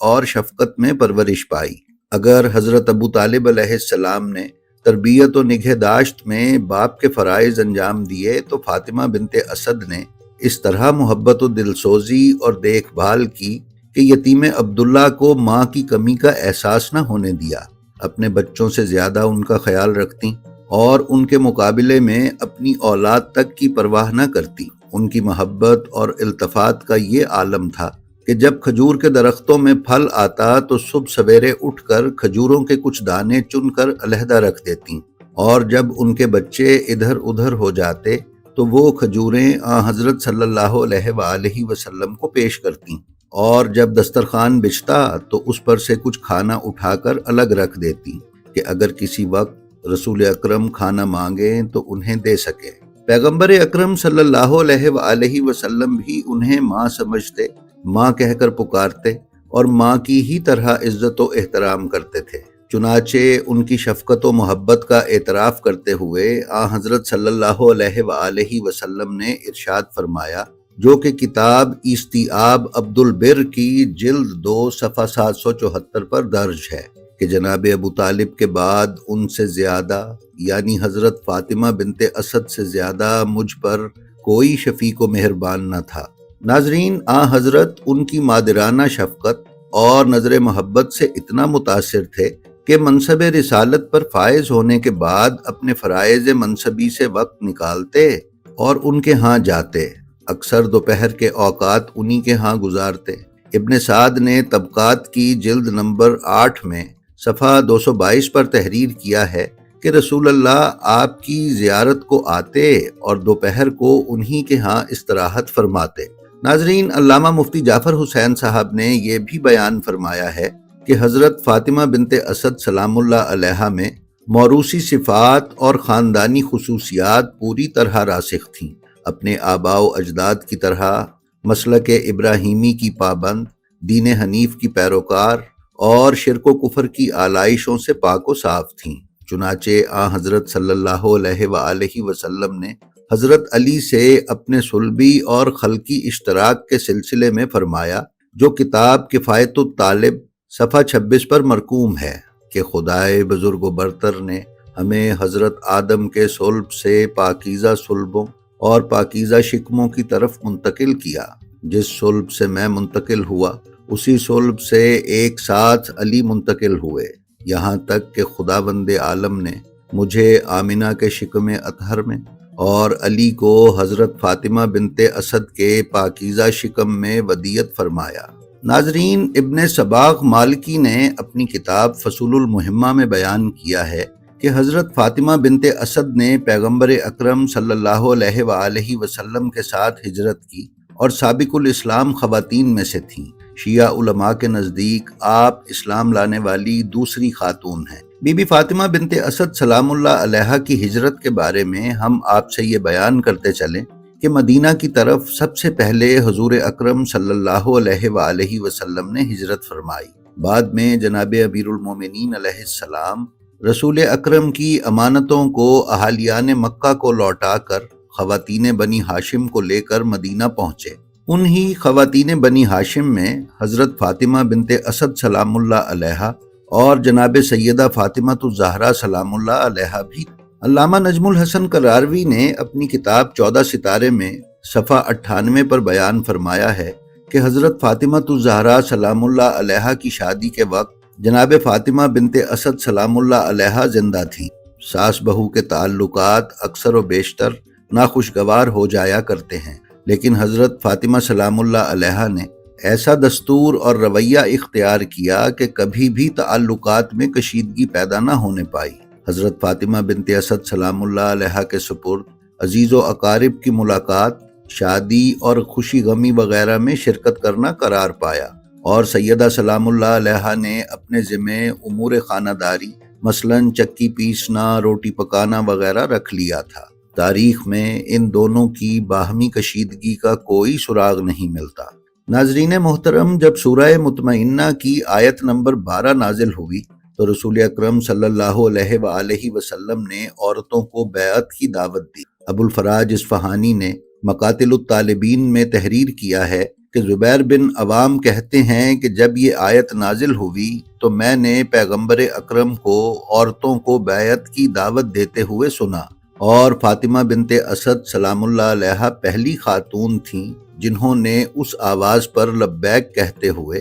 اور شفقت میں پرورش پائی۔ اگر حضرت ابو طالب علیہ السلام نے تربیت و نگہداشت میں باپ کے فرائض انجام دیے تو فاطمہ بنت اسد نے اس طرح محبت و دلسوزی اور دیکھ بھال کی کہ یتیم عبداللہ کو ماں کی کمی کا احساس نہ ہونے دیا۔ اپنے بچوں سے زیادہ ان کا خیال رکھتی اور ان کے مقابلے میں اپنی اولاد تک کی پرواہ نہ کرتی۔ ان کی محبت اور التفات کا یہ عالم تھا کہ جب کھجور کے درختوں میں پھل آتا تو صبح سویرے اٹھ کر کھجوروں کے کچھ دانے چن کر علیحدہ رکھ دیتی، اور جب ان کے بچے ادھر ادھر ہو جاتے تو وہ کھجوریں حضرت صلی اللہ علیہ وآلہ وسلم کو پیش کرتی، اور جب دسترخوان بچھتا تو اس پر سے کچھ کھانا اٹھا کر الگ رکھ دیتی کہ اگر کسی وقت رسول اکرم کھانا مانگیں تو انہیں دے سکے۔ پیغمبر اکرم صلی اللہ علیہ وآلہ وسلم بھی انہیں ماں سمجھتے، ماں کہہ کر پکارتے اور ماں کی ہی طرح عزت و احترام کرتے تھے۔ چنانچہ ان کی شفقت و محبت کا اعتراف کرتے ہوئے حضرت صلی اللہ علیہ وآلہ وسلم نے ارشاد فرمایا، جو کہ کتاب استیعاب عبد البر کی جلد 2 صفحہ 774 پر درج ہے کہ جناب ابو طالب کے بعد ان سے زیادہ یعنی حضرت فاطمہ بنت اسد سے زیادہ مجھ پر کوئی شفیق و مہربان نہ تھا۔ ناظرین، حضرت ان کی مادرانہ شفقت اور نظر محبت سے اتنا متاثر تھے کہ منصب رسالت پر فائز ہونے کے بعد اپنے فرائض منصبی سے وقت نکالتے اور ان کے ہاں جاتے۔ اکثر دوپہر کے اوقات انہی کے ہاں گزارتے۔ ابن سعد نے طبقات کی جلد نمبر 8 میں صفحہ 222 پر تحریر کیا ہے کہ رسول اللہ آپ کی زیارت کو آتے اور دوپہر کو انہی کے ہاں استراحت فرماتے۔ ناظرین، علامہ مفتی جعفر حسین صاحب نے یہ بھی بیان فرمایا ہے کہ حضرت فاطمہ بنت اسد سلام اللہ علیہا میں موروثی صفات اور خاندانی خصوصیات پوری طرح راسخ تھیں۔ اپنے آباء و اجداد کی طرح مسلک ابراہیمی کی پابند، دین حنیف کی پیروکار اور شرک و کفر کی آلائشوں سے پاک و صاف تھیں۔ چنانچہ حضرت صلی اللہ علیہ وآلہ وسلم نے حضرت علی سے اپنے صلبی اور خلقی اشتراک کے سلسلے میں فرمایا، جو کتاب کفایت الطالب صفحہ 26 پر مرقوم ہے کہ خدائے بزرگ و برتر نے ہمیں حضرت آدم کے صلب سے پاکیزہ صلبوں اور پاکیزہ شکموں کی طرف منتقل کیا۔ جس صلب سے میں منتقل ہوا اسی صلب سے ایک ساتھ علی منتقل ہوئے، یہاں تک کہ خداوند عالم نے مجھے آمنہ کے شکم اطہر میں اور علی کو حضرت فاطمہ بنت اسد کے پاکیزہ شکم میں ودیعت فرمایا۔ ناظرین، ابن صباغ مالکی نے اپنی کتاب فصول المہمہ میں بیان کیا ہے کہ حضرت فاطمہ بنت اسد نے پیغمبر اکرم صلی اللہ علیہ وآلہ وسلم کے ساتھ ہجرت کی اور سابق الاسلام خواتین میں سے تھیں۔ شیعہ علماء کے نزدیک آپ اسلام لانے والی دوسری خاتون ہیں۔ بی بی فاطمہ بنت اسد سلام اللہ علیہا کی ہجرت کے بارے میں ہم آپ سے یہ بیان کرتے چلیں کہ مدینہ کی طرف سب سے پہلے حضور اکرم صلی اللہ علیہ وآلہ وسلم نے ہجرت فرمائی۔ بعد میں جناب امیر المومنین علیہ السلام رسول اکرم کی امانتوں کو اہالیان مکہ کو لوٹا کر خواتین بنی ہاشم کو لے کر مدینہ پہنچے۔ انہی خواتین بنی ہاشم میں حضرت فاطمہ بنت اسد سلام اللہ علیہا اور جناب سیدہ فاطمہ الزہرا سلام اللہ علیہا بھی۔ علامہ نجم الحسن کراروی نے اپنی کتاب 14 ستارے میں صفحہ 98 پر بیان فرمایا ہے کہ حضرت فاطمہ الزہرا سلام اللہ علیہا کی شادی کے وقت جناب فاطمہ بنت اسد سلام اللہ علیہا زندہ تھیں۔ ساس بہو کے تعلقات اکثر و بیشتر ناخوشگوار ہو جایا کرتے ہیں، لیکن حضرت فاطمہ سلام اللہ علیہا نے ایسا دستور اور رویہ اختیار کیا کہ کبھی بھی تعلقات میں کشیدگی پیدا نہ ہونے پائی۔ حضرت فاطمہ بنت اسد سلام اللہ علیہا کے سپرد عزیز و اقارب کی ملاقات، شادی اور خوشی غمی وغیرہ میں شرکت کرنا قرار پایا، اور سیدہ سلام اللہ علیہا نے اپنے ذمہ امور خانہ داری مثلاً چکی پیسنا، روٹی پکانا وغیرہ رکھ لیا تھا۔ تاریخ میں ان دونوں کی باہمی کشیدگی کا کوئی سراغ نہیں ملتا۔ ناظرین محترم، جب سورہ مطمئنہ کی آیت نمبر 12 نازل ہوئی تو رسول اکرم صلی اللہ علیہ وآلہ وسلم نے عورتوں کو بیعت کی دعوت دی۔ ابو الفراج اصفہانی نے مقاتل الطالبین میں تحریر کیا ہے کہ زبیر بن عوام کہتے ہیں کہ جب یہ آیت نازل ہوئی تو میں نے پیغمبر اکرم کو عورتوں کو بیعت کی دعوت دیتے ہوئے سنا، اور فاطمہ بنت اسد سلام اللہ علیہا پہلی خاتون تھیں جنہوں نے اس آواز پر لبیک کہتے ہوئے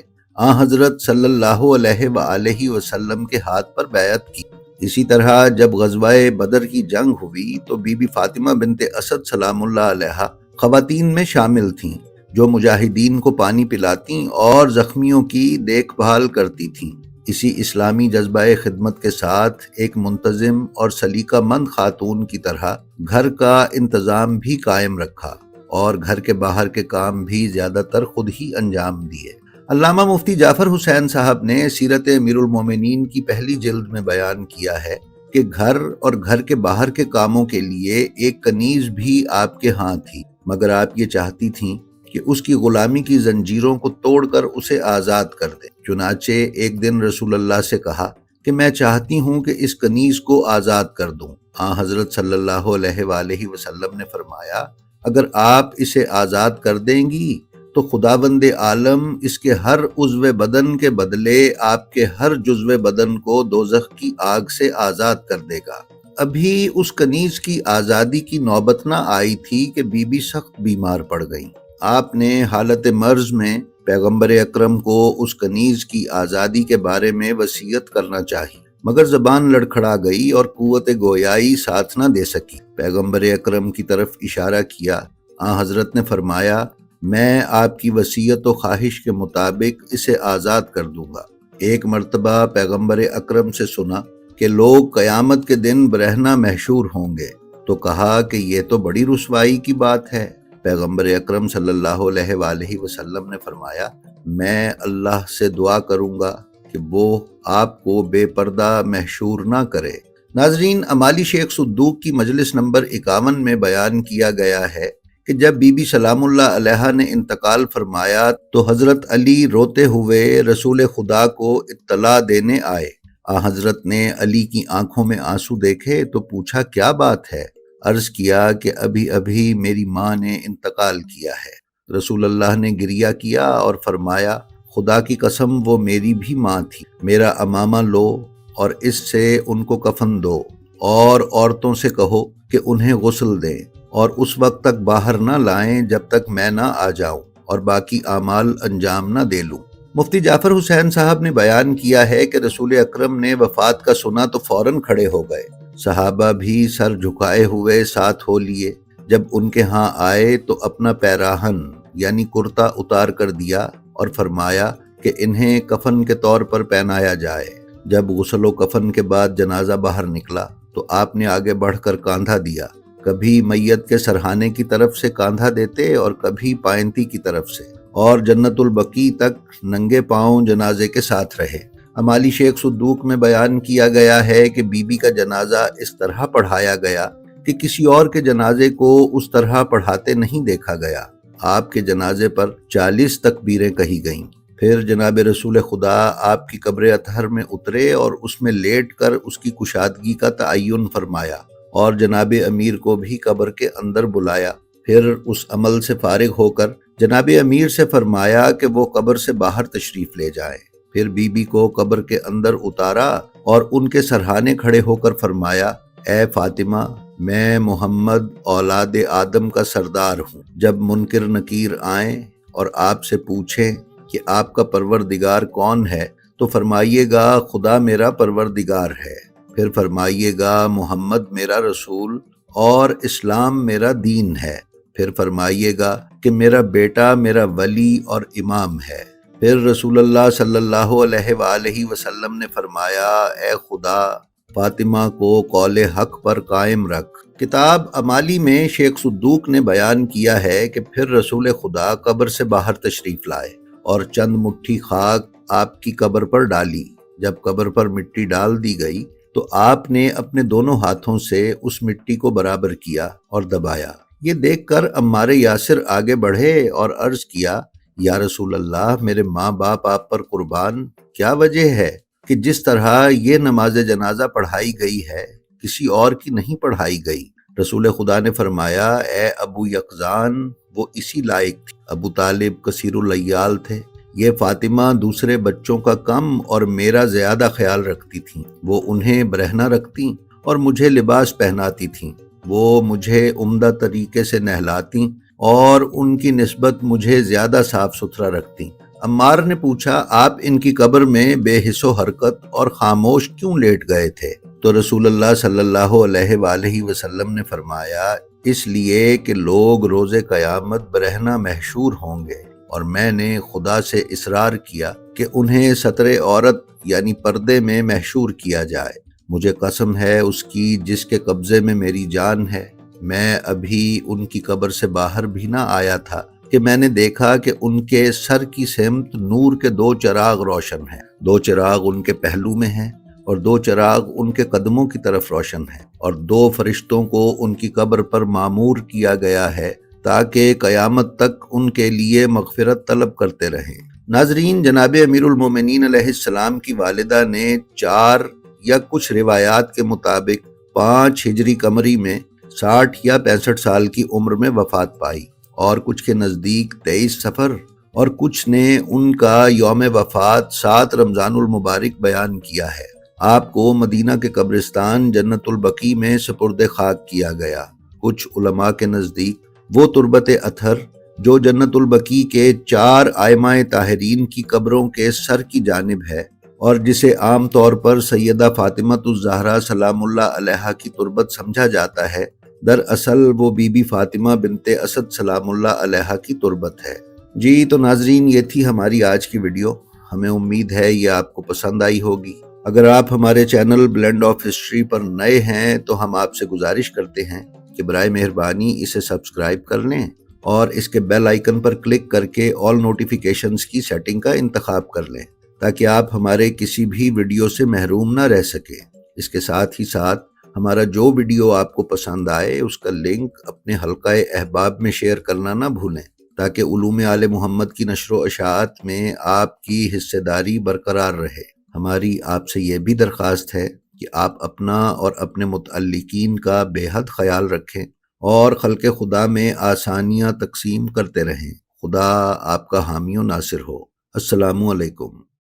حضرت صلی اللہ علیہ وآلہ وسلم کے ہاتھ پر بیعت کی۔ اسی طرح جب غزوہ بدر کی جنگ ہوئی تو بی بی فاطمہ بنت اسد سلام اللہ علیہا خواتین میں شامل تھیں جو مجاہدین کو پانی پلاتی اور زخمیوں کی دیکھ بھال کرتی تھیں۔ اسی اسلامی جذبہ خدمت کے ساتھ ایک منتظم اور سلیقہ مند خاتون کی طرح گھر کا انتظام بھی قائم رکھا اور گھر کے باہر کے کام بھی زیادہ تر خود ہی انجام دیے۔ علامہ مفتی جعفر حسین صاحب نے سیرت امیر المومنین کی پہلی جلد میں بیان کیا ہے کہ گھر اور گھر کے باہر کے کاموں کے لیے ایک کنیز بھی آپ کے ہاں تھی، مگر آپ یہ چاہتی تھیں کہ اس کی غلامی کی زنجیروں کو توڑ کر اسے آزاد کر دیں۔ چنانچہ ایک دن رسول اللہ سے کہا کہ میں چاہتی ہوں کہ اس کنیز کو آزاد کر دوں۔ حضرت صلی اللہ علیہ وآلہ وسلم نے فرمایا اگر آپ اسے آزاد کر دیں گی تو خداوند عالم اس کے ہر عضو بدن کے بدلے آپ کے ہر جزو بدن کو دوزخ کی آگ سے آزاد کر دے گا۔ ابھی اس کنیز کی آزادی کی نوبت نہ آئی تھی کہ بی بی سخت بیمار پڑ گئیں۔ آپ نے حالت مرض میں پیغمبر اکرم کو اس کنیز کی آزادی کے بارے میں وصیت کرنا چاہی، مگر زبان لڑکھڑا گئی اور قوت گویائی ساتھ نہ دے سکی۔ پیغمبر اکرم کی طرف اشارہ کیا۔ حضرت نے فرمایا میں آپ کی وصیت و خواہش کے مطابق اسے آزاد کر دوں گا۔ ایک مرتبہ پیغمبر اکرم سے سنا کہ لوگ قیامت کے دن برہنہ محشور ہوں گے، تو کہا کہ یہ تو بڑی رسوائی کی بات ہے۔ پیغمبر اکرم صلی اللہ علیہ وآلہ وسلم نے فرمایا میں اللہ سے دعا کروں گا کہ وہ آپ کو بے پردہ محشور نہ کرے۔ ناظرین، امالی شیخ صدوق کی مجلس نمبر 51 میں بیان کیا گیا ہے کہ جب بی بی سلام اللہ علیہا نے انتقال فرمایا تو حضرت علی روتے ہوئے رسول خدا کو اطلاع دینے آئے۔ حضرت نے علی کی آنکھوں میں آنسو دیکھے تو پوچھا کیا بات ہے؟ عرض کیا کہ ابھی ابھی میری ماں نے انتقال کیا ہے۔ رسول اللہ نے گریہ کیا اور فرمایا خدا کی قسم وہ میری بھی ماں تھی۔ میرا امامہ لو اور اس سے ان کو کفن دو، اور عورتوں سے کہو کہ انہیں غسل دیں اور اس وقت تک باہر نہ لائیں جب تک میں نہ آ جاؤں اور باقی اعمال انجام نہ دے لوں۔ مفتی جعفر حسین صاحب نے بیان کیا ہے کہ رسول اکرم نے وفات کا سنا تو فوراً کھڑے ہو گئے۔ صحابہ بھی سر جھکائے ہوئے ساتھ ہو لیے۔ جب ان کے ہاں آئے تو اپنا پیراہن یعنی کرتا اتار کر دیا اور فرمایا کہ انہیں کفن کے طور پر پہنایا جائے۔ جب غسل و کفن کے بعد جنازہ باہر نکلا تو آپ نے آگے بڑھ کر کاندھا دیا، کبھی میت کے سرہانے کی طرف سے کاندھا دیتے اور کبھی پائنتی کی طرف سے، اور جنت البقیع تک ننگے پاؤں جنازے کے ساتھ رہے۔ امالی شیخ صدوق میں بیان کیا گیا ہے کہ بی بی کا جنازہ اس طرح پڑھایا گیا کہ کسی اور کے جنازے کو اس طرح پڑھاتے نہیں دیکھا گیا۔ آپ کے جنازے پر 40 تکبیریں کہی گئیں۔ پھر جناب رسول خدا آپ کی قبر اطہر میں اترے اور اس میں لیٹ کر اس کی کشادگی کا تعین فرمایا، اور جناب امیر کو بھی قبر کے اندر بلایا۔ پھر اس عمل سے فارغ ہو کر جناب امیر سے فرمایا کہ وہ قبر سے باہر تشریف لے جائیں۔ پھر بی بی کو قبر کے اندر اتارا اور ان کے سرہانے کھڑے ہو کر فرمایا اے فاطمہ، میں محمد اولاد آدم کا سردار ہوں۔ جب منکر نکیر آئیں اور آپ سے پوچھیں کہ آپ کا پروردگار کون ہے تو فرمائیے گا خدا میرا پروردگار ہے۔ پھر فرمائیے گا محمد میرا رسول اور اسلام میرا دین ہے۔ پھر فرمائیے گا کہ میرا بیٹا میرا ولی اور امام ہے۔ پھر رسول اللہ صلی اللہ علیہ وآلہ وسلم نے فرمایا اے خدا، فاطمہ کو قول حق پر قائم رکھ۔ کتاب امالی میں شیخ صدوق نے بیان کیا ہے کہ پھر رسول خدا قبر سے باہر تشریف لائے اور چند مٹھی خاک آپ کی قبر پر ڈالی۔ جب قبر پر مٹی ڈال دی گئی تو آپ نے اپنے دونوں ہاتھوں سے اس مٹی کو برابر کیا اور دبایا۔ یہ دیکھ کر عمار یاسر آگے بڑھے اور عرض کیا یا رسول اللہ، میرے ماں باپ آپ پر قربان، کیا وجہ ہے کہ جس طرح یہ نماز جنازہ پڑھائی گئی ہے کسی اور کی نہیں پڑھائی گئی؟ رسول خدا نے فرمایا اے ابو یقظان وہ اسی لائق تھی۔ ابو طالب کثیر العیال تھے، یہ فاطمہ دوسرے بچوں کا کم اور میرا زیادہ خیال رکھتی تھیں، وہ انہیں برہنہ رکھتی اور مجھے لباس پہناتی تھیں، وہ مجھے عمدہ طریقے سے نہلاتی اور ان کی نسبت مجھے زیادہ صاف ستھرا رکھتی۔ عمار نے پوچھا آپ ان کی قبر میں بے حس و حرکت اور خاموش کیوں لیٹ گئے تھے؟ تو رسول اللہ صلی اللہ علیہ وآلہ وسلم نے فرمایا اس لیے کہ لوگ روز قیامت برہنہ محشور ہوں گے، اور میں نے خدا سے اصرار کیا کہ انہیں ستر عورت یعنی پردے میں محشور کیا جائے۔ مجھے قسم ہے اس کی جس کے قبضے میں میری جان ہے، میں ابھی ان کی قبر سے باہر بھی نہ آیا تھا کہ میں نے دیکھا کہ ان کے سر کی سمت نور کے 2 چراغ روشن ہیں، 2 چراغ ان کے پہلو میں ہیں اور 2 چراغ ان کے قدموں کی طرف روشن ہیں، اور 2 فرشتوں کو ان کی قبر پر مامور کیا گیا ہے تاکہ قیامت تک ان کے لیے مغفرت طلب کرتے رہیں۔ ناظرین، جناب امیر المومنین علیہ السلام کی والدہ نے 4 یا کچھ روایات کے مطابق 5 ہجری قمری میں 60 یا 65 سال کی عمر میں وفات پائی، اور کچھ کے نزدیک 23 صفر اور کچھ نے ان کا یوم وفات 7 رمضان المبارک بیان کیا ہے۔ آپ کو مدینہ کے قبرستان جنت البقیع میں سپرد خاک کیا گیا۔ کچھ علماء کے نزدیک وہ تربت اطہر جو جنت البقیع کے 4 ائمہ طاہرین کی قبروں کے سر کی جانب ہے اور جسے عام طور پر سیدہ فاطمہ الزہرا سلام اللہ علیہا کی تربت سمجھا جاتا ہے، دراصل وہ بی بی فاطمہ بنت اسد سلام اللہ علیہا کی تربت ہے۔ جی تو ناظرین، یہ تھی ہماری آج کی ویڈیو، ہمیں امید ہے یہ آپ کو پسند آئی ہوگی۔ اگر آپ ہمارے چینل بلینڈ آف ہسٹری پر نئے ہیں تو ہم آپ سے گزارش کرتے ہیں کہ برائے مہربانی اسے سبسکرائب کر لیں اور اس کے بیل آئیکن پر کلک کر کے آل نوٹیفیکیشنز کی سیٹنگ کا انتخاب کر لیں تاکہ آپ ہمارے کسی بھی ویڈیو سے محروم نہ رہ سکیں۔ اس کے ساتھ ہی ساتھ ہمارا جو ویڈیو آپ کو پسند آئے اس کا لنک اپنے حلقہ احباب میں شیئر کرنا نہ بھولیں تاکہ علوم آل محمد کی نشر و اشاعت میں آپ کی حصہ داری برقرار رہے۔ ہماری آپ سے یہ بھی درخواست ہے کہ آپ اپنا اور اپنے متعلقین کا بے حد خیال رکھیں اور خلق خدا میں آسانیاں تقسیم کرتے رہیں۔ خدا آپ کا حامی و ناصر ہو۔ السلام علیکم۔